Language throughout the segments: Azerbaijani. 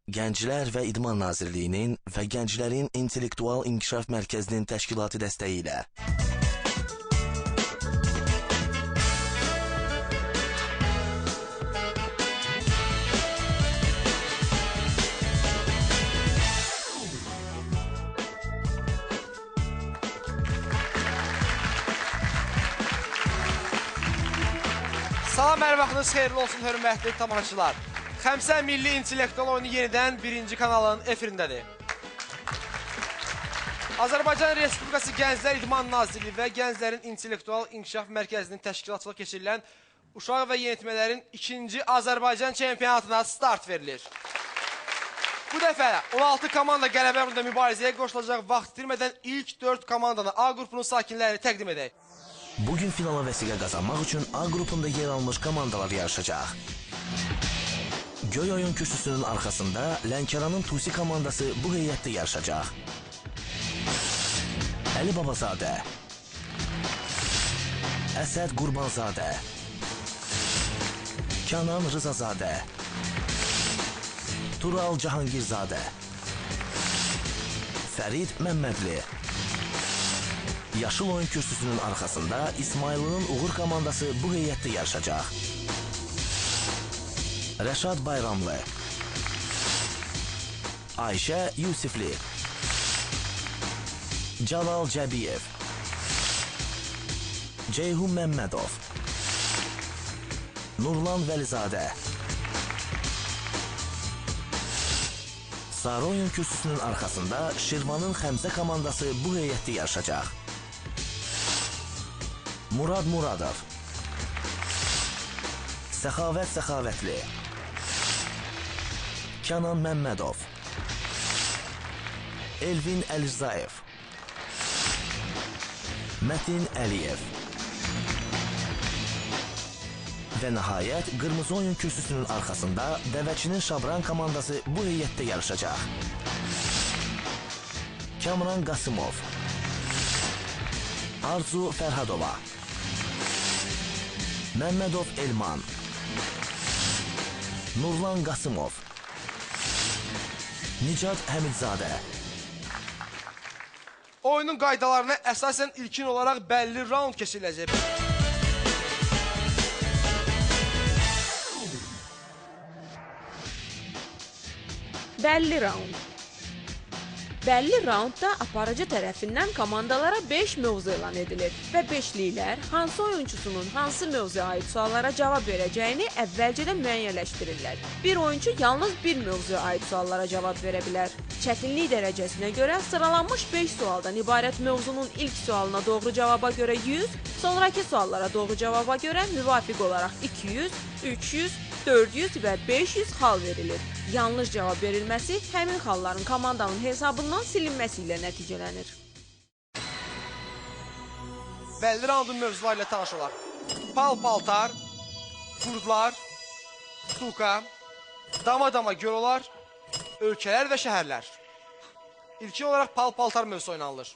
Gənclər və İdman Nazirliyinin və Gənclərin İntellektual İnkişaf Mərkəzinin təşkilatı dəstəyi ilə Salam, hər vaxtınız xeyirli olsun, hörmətli tamaşaçılar. Xəmsə Milli İntellektual oyunu yenidən 1-ci kanalın efirindədir. Azərbaycan Respublikası Gənclər İdman Nazirliyi və Gənclərin İntellektual İnkişaf Mərkəzinin təşkilatçılıq keçirilən uşaq və yeniyetmələrin 2-ci Azərbaycan çempionatına start verilir. Bu dəfə 16 komanda qələbə uğrunda mübarizəyə qoşulacaq. Vaxt itirmədən ilk 4 komandanı A qrupunun sakinlərini təqdim edək. Bugün finala vəsiqə qazanmaq üçün A qrupunda yer almış komandalar yarışacaq. Göy oyun kürsüsünün arxasında Lənkəranın Tusi komandası bu heyətdə yarışacaq. Əli Babazadə, Əsəd Qurbanzadə, Kənan Rızazadə, Tural Cahangirzadə, Fərid Məmmədli. Yaşıl oyun kürsüsünün arxasında İsmailinin Uğur komandası bu heyətdə yarışacaq. Rəşad Bayramlı, Ayşə Yusifli, Cəlal Cəbiyev, Ceyhun Məmmədov, Nurlan Vəlizadə. Sarı oyun kürsüsünün arxasında Şirvanın Xəmsə komandası bu heyətdə yarışacaq. Murad Muradov, Səxavət Səxavətli, Kənan Məmmədov, Elvin Əlirzayev, Mətin Əliyev və nəhayət qırmızı oyun kürsüsünün arxasında Dəvəçinin Şabran komandası bu heyətdə yarışacaq. Kamran Qasımov, Arzu Fərhadova, Məmmədov Elman, Nurlan Qasımov, Nicat Həmidzadə. Oyunun qaydalarına əsasən ilkin olaraq bəlli raund keçiriləcək. Bəlli raund. Bəlli raundda aparıcı tərəfindən komandalara 5 mövzu elan edilir və beşliklər hansı oyunçusunun hansı mövzuya aid suallara cavab verəcəyini əvvəlcədən müəyyənləşdirirlər. Bir oyunçu yalnız bir mövzuya aid suallara cavab verə bilər. Çətinlik dərəcəsinə görə sıralanmış 5 sualdan ibarət mövzunun ilk sualına doğru cavaba görə 100, sonraki suallara doğru cavaba görə müvafiq olaraq 200, 300, 400 və 500 xal verilir. Yanlış cavab verilməsi həmin xalların komandanın hesabından silinməsi ilə nəticələnir. Bəlli raundun mövzuları ilə tanış olaq. Pal-paltar, qurdlar, stuka, dama-dama gölolar, ölkələr və şəhərlər. İlkin olaraq pal-paltar mövzusu oynanılır.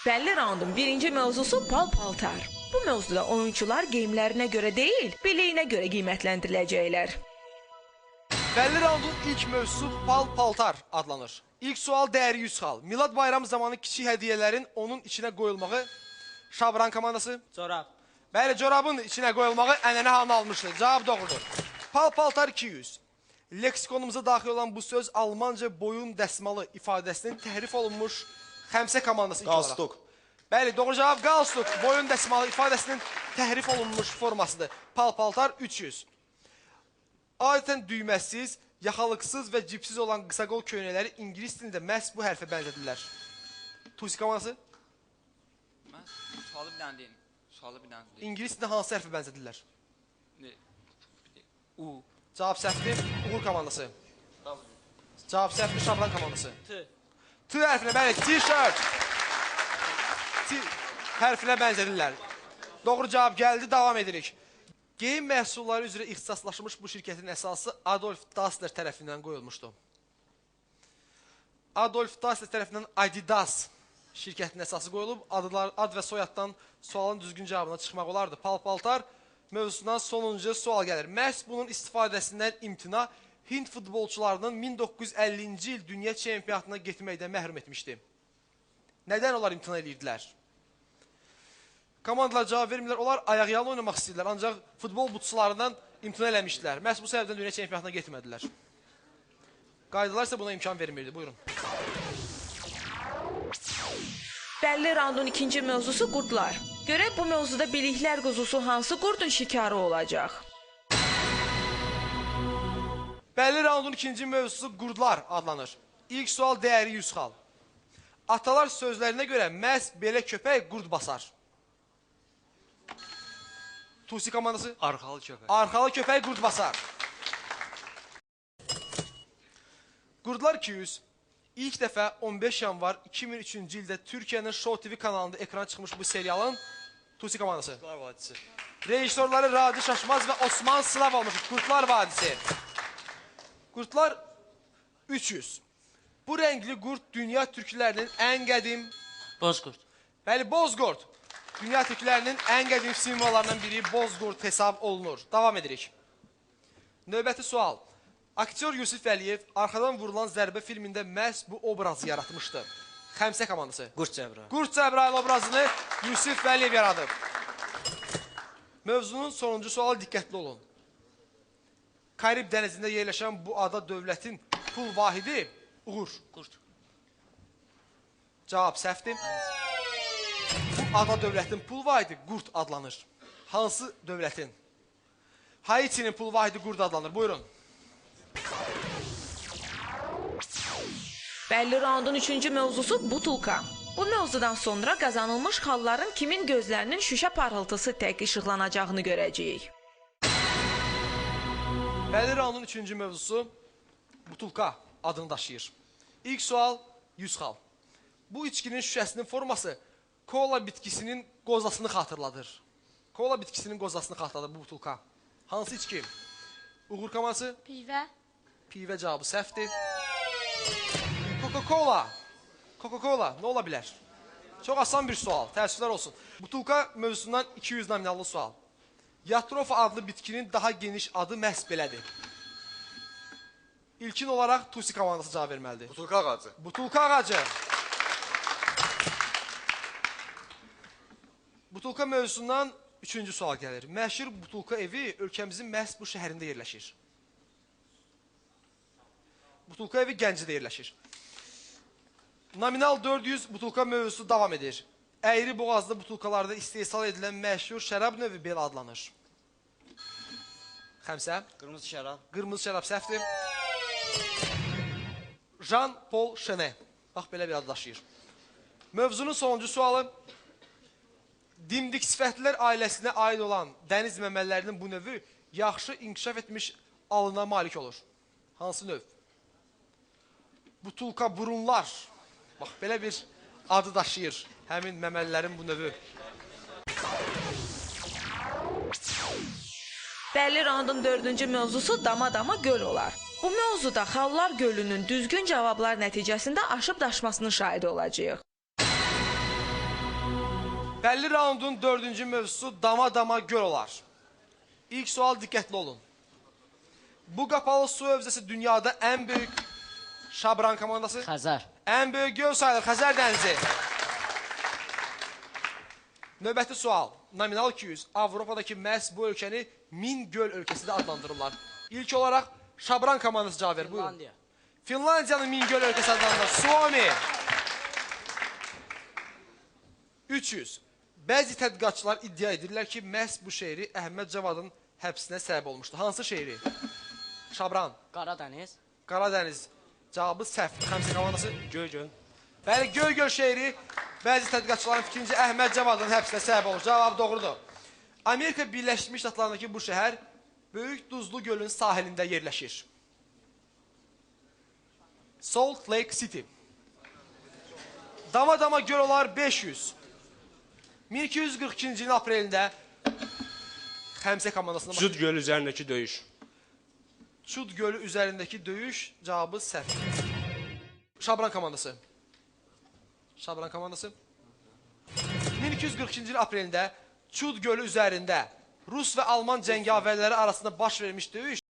Bəlli raundun birinci mövzusu pal-paltar. Bu mövzuda oyunçular geyimlərinə görə deyil, biliyinə görə qiymətləndiriləcəklər. Bəlli raundun ilk mövzusu pal-paltar adlanır. İlk sual dəyəri 100 xal. Milad bayramı zamanı kiçik hədiyyələrin onun içinə qoyulmağı Şabran komandası. Corab. Bəli, corabın içinə qoyulmağı ənənə halını almışdır. Cavab doğrudur. Pal-paltar 200. Leksikonumuza daxil olan bu söz Almanca boyun dəsmalı ifadəsinin təhrif olunmuş Xəmsə komandası ilk olaraq. Qalstuk. Bəli, doğru cavab qalstuk. Boyun dəsmalı ifadəsinin təhrif olunmuş formasıdır. Pal-paltar 300. Adətən düyməsiz, yaxalıqsız və cipsiz olan qısaqol köynəkləri İngilis dilində məhz bu hərfə bənzədirlər. Tusi komandası? Mən sualı bir dənə deyim. Sualı bir dənə deyim. İngilis dilində hansı hərfə bənzədirlər? U. Cavab səhvdir. Uğur komandası. Cavab səhvdir. Şabran komandası. T. T hərfinə, bəli, t-shirt. T hərfinə bənzədirlər. Doğru cavab gəldi, davam edirik. Geyim məhsulları üzrə ixtisaslaşmış bu şirkətin əsası Adolf Dassler tərəfindən qoyulmuşdu. Adolf Dassler tərəfindən Adidas şirkətinin əsası qoyulub. Ad və soyaddan sualın düzgün cavabına çıxmaq olardı. Pal-paltar mövzusundan sonuncu sual gəlir. Məhz bunun istifadəsindən imtina Hind futbolçularının 1950-ci il dünya çempionatına getməkdən məhrum etmişdi. Nədən onlar imtina edirdilər? Komandalar cavab vermirlər, onlar ayaqyalın oynamaq istəyirlər, ancaq futbol butsularından imtina eləmişdilər. Məhz bu səbəbdən dünya çempionatına getmədilər. Qaydalar isə buna imkan vermirdi. Buyurun. Bəlli raundun ikinci mövzusu qurdlar. Görək bu mövzuda biliklər quzusu hansı qurdun şikarı olacaq? Bəlli raundun ikinci mövzusu qurdlar adlanır. İlk sual dəyəri 100 xal. Atalar sözlərinə görə məhz belə köpək qurd basar. Tusi komandası? Arxalı köpək. Arxalı köpək qurd basar. Qurdlar 200. İlk dəfə 15 yanvar 2003-cü ildə Türkiyənin Show TV kanalında ekrana çıxmış bu serialın Tusi komandası. Qurdlar Vadisi. Rejissorları Radi Şaşmaz və Osman Sınav olmuş. Qurdlar Vadisi. Qurdlar 300. Bu rəngli qurd dünya türklərinin ən qədim... Bozqurd. Bəli, Bozqurd. Dünya türklərinin ən qədim simvollarından biri Bozqurd hesab olunur. Davam edirik. Növbəti sual. Aktyor Yusif Əliyev arxadan vurulan zərbə filmində məhz bu obrazı yaratmışdı. Xəmsə komandası. Qurd Cəbrayıl. Qurd Cəbrayıl obrazını Yusif Əliyev yaradıb. Mövzunun sonuncu sualı diqqətli olun. Karib dənizində yerləşən bu ada dövlətin pul vahidi uğur. Qurd. Cavab səhvdir. Bu ada dövlətin pul vahidi qurd adlanır. Hansı dövlətin? Haitinin pul vahidi qurd adlanır. Buyurun. Bəlli raundun üçüncü mövzusu butulka. Bu mövzudan sonra qazanılmış xalların kimin gözlərinin şüşə parıltısı tək işıqlanacağını görəcəyik. Bəlli raundun üçüncü mövzusu butulka adını daşıyır. İlk sual 100 xal. Bu içkinin şüşəsinin forması kola bitkisinin qozasını xatırladır. Kola bitkisinin qozasını xatırladır bu butulka. Hansı içki? Uğur komandası? Pivə. Pivə cavabı səhvdir. Coca-Cola. Coca-Cola nə ola bilər? Çox asan bir sual. Təəssüflər olsun. Butulka mövzusundan 200 nominallı sual. Yatrofa adlı bitkinin daha geniş adı məhz belədir. İlkin olaraq Tusi komandası cavab verməlidir. Butulka ağacı. Butulka ağacı. Butulka mövzusundan 3-cü sual gəlir. Məşhur Butulka evi ölkəmizin məhz bu şəhərində yerləşir. Butulka evi Gəncədə yerləşir. Nominal 400 butulka mövzusu davam edir. Əyri boğazlı butulkalarda istehsal edilən məşhur şərab növü belə adlanır. Xəmsə? Qırmızı şərab. Qırmızı şərab səhvdir. Jean-Paul Chenet. Bax, belə bir adı daşıyır. Mövzunun sonuncu sualı. Dimdik sifətlilər ailəsinə aid olan dəniz məməlilərinin bu növü yaxşı inkişaf etmiş alına malik olur. Hansı növ? Butulka burunlar. Bax, belə bir adı daşıyır. Həmin məməlilərin bu növü. Bəlli raundun dördüncü mövzusu dama-dama göl olar. Bu mövzuda Xallar Gölünün düzgün cavablar nəticəsində aşıb daşmasının şahidi olacağıq. Bəlli raundun dördüncü mövzusu dama-dama göl olar. İlk sual diqqətli olun. Bu qapalı su hövzəsi dünyada ən böyük Şabran komandası? Xəzər. Ən böyük göl sayılır Xəzər dənizi. Növbəti sual. Nominal 200. Avropadakı məhz bu ölkəni Min göl ölkəsi də adlandırırlar. İlk olaraq Şabran komandası cavab verir. Buyurun. Finlandiya. Finlandiyanın Min göl ölkəsi adlandırılır. Suomi. 300. Bəzi tədqiqatçılar iddia edirlər ki, məhz bu şeiri Əhməd Cavadın həbsinə səbəb olmuşdu. Hansı şeiri? Şabran. Qaradəniz. Qaradəniz. Cavabı səhv. Xəmsə komandası? Göy-göl. Bəli, Göy-göl şeiri bəzi tədqiqatçıların fikrincə Əhməd Cavadın həbsinə səbəb olur. Cavab doğrudur. Amerika Birləşmiş Ştatlarındakı bu şəhər Böyük Duzlu Gölün sahilində yerləşir. Salt Lake City. Dama-dama göl olar 500. 1242-ci ilin aprelində Xəmsə komandasına... Çud gölü üzərindəki döyüş. Çud gölü üzərindəki döyüş cavabı səhv. Şabran komandası. Şabran komandası. 1242-ci il aprelində Çud gölü üzərində Rus və Alman cəngavərləri arasında baş vermiş döyüş